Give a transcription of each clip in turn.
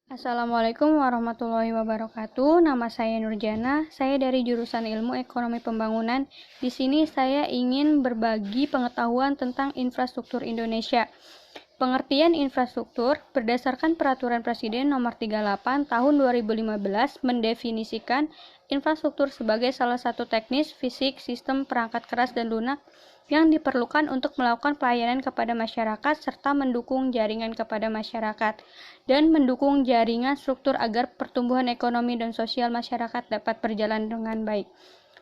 Assalamualaikum warahmatullahi wabarakatuh. Nama saya Nurjana. Saya dari jurusan Ilmu Ekonomi Pembangunan. Di sini saya ingin berbagi pengetahuan tentang infrastruktur Indonesia. Pengertian infrastruktur berdasarkan Peraturan Presiden Nomor 38 Tahun 2015 mendefinisikan infrastruktur sebagai salah satu teknis, fisik, sistem, perangkat keras dan lunak yang diperlukan untuk melakukan pelayanan kepada masyarakat serta mendukung jaringan kepada masyarakat dan mendukung jaringan struktur agar pertumbuhan ekonomi dan sosial masyarakat dapat berjalan dengan baik.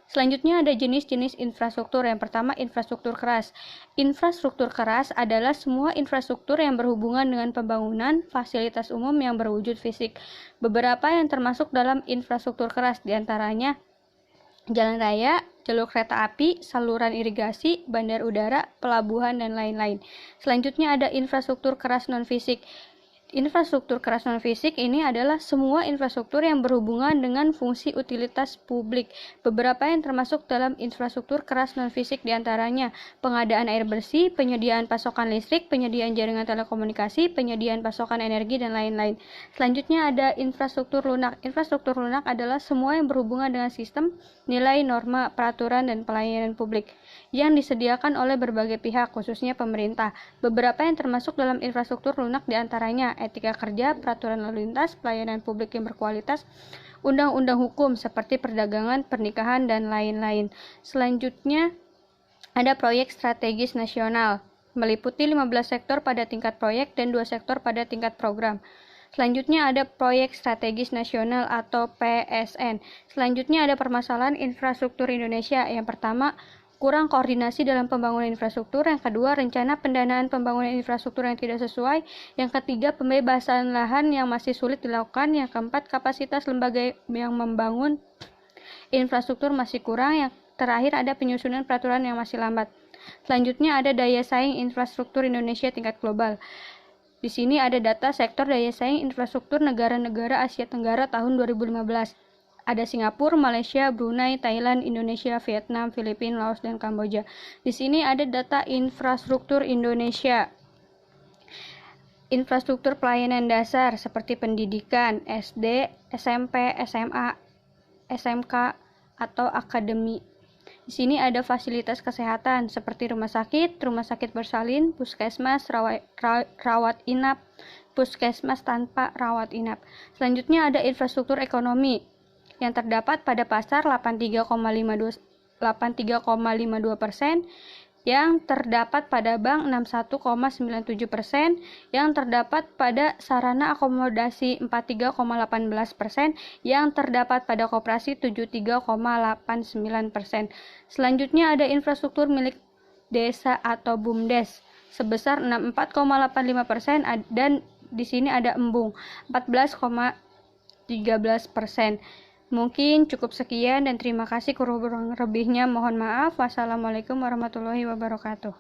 Selanjutnya ada jenis-jenis infrastruktur. Yang pertama, infrastruktur keras. Infrastruktur keras adalah semua infrastruktur yang berhubungan dengan pembangunan fasilitas umum yang berwujud fisik. Beberapa yang termasuk dalam infrastruktur keras diantaranya jalan raya, jalur kereta api, saluran irigasi, bandar udara, pelabuhan, dan lain-lain. Selanjutnya ada infrastruktur keras non-fisik. Infrastruktur keras non-fisik ini adalah semua infrastruktur yang berhubungan dengan fungsi utilitas publik. Beberapa yang termasuk dalam infrastruktur keras non-fisik diantaranya pengadaan air bersih, penyediaan pasokan listrik, penyediaan jaringan telekomunikasi, penyediaan pasokan energi, dan lain-lain. Selanjutnya ada infrastruktur lunak. Infrastruktur lunak adalah semua yang berhubungan dengan sistem, nilai, norma, peraturan, dan pelayanan publik yang disediakan oleh berbagai pihak, khususnya pemerintah. Beberapa yang termasuk dalam infrastruktur lunak diantaranya etika kerja, peraturan lalu lintas, pelayanan publik yang berkualitas, undang-undang hukum seperti perdagangan, pernikahan, dan lain-lain. Selanjutnya ada proyek strategis nasional, meliputi 15 sektor pada tingkat proyek dan 2 sektor pada tingkat program. Selanjutnya ada proyek strategis nasional atau PSN. Selanjutnya ada permasalahan infrastruktur Indonesia. Yang pertama, kurang koordinasi dalam pembangunan infrastruktur. Yang kedua, rencana pendanaan pembangunan infrastruktur yang tidak sesuai. Yang ketiga, pembebasan lahan yang masih sulit dilakukan. Yang keempat, kapasitas lembaga yang membangun infrastruktur masih kurang. Yang terakhir, ada penyusunan peraturan yang masih lambat. Selanjutnya ada daya saing infrastruktur Indonesia tingkat global. Di sini ada data sektor daya saing infrastruktur negara-negara Asia Tenggara tahun 2015. Ada Singapura, Malaysia, Brunei, Thailand, Indonesia, Vietnam, Filipina, Laos, dan Kamboja. Di sini ada data infrastruktur Indonesia. Infrastruktur pelayanan dasar seperti pendidikan, SD, SMP, SMA, SMK, atau akademi. Di sini ada fasilitas kesehatan seperti rumah sakit bersalin, puskesmas, rawat inap, puskesmas tanpa rawat inap. Selanjutnya ada infrastruktur ekonomi yang terdapat pada pasar 83,52%, yang terdapat pada bank 61,97%, yang terdapat pada sarana akomodasi 43,18%, yang terdapat pada koperasi 73,89%. Selanjutnya ada infrastruktur milik desa atau BUMDes sebesar 64,85%, dan di sini ada embung 14,13%. Mungkin cukup sekian dan terima kasih, kurang lebihnya mohon maaf. Wassalamualaikum warahmatullahi wabarakatuh.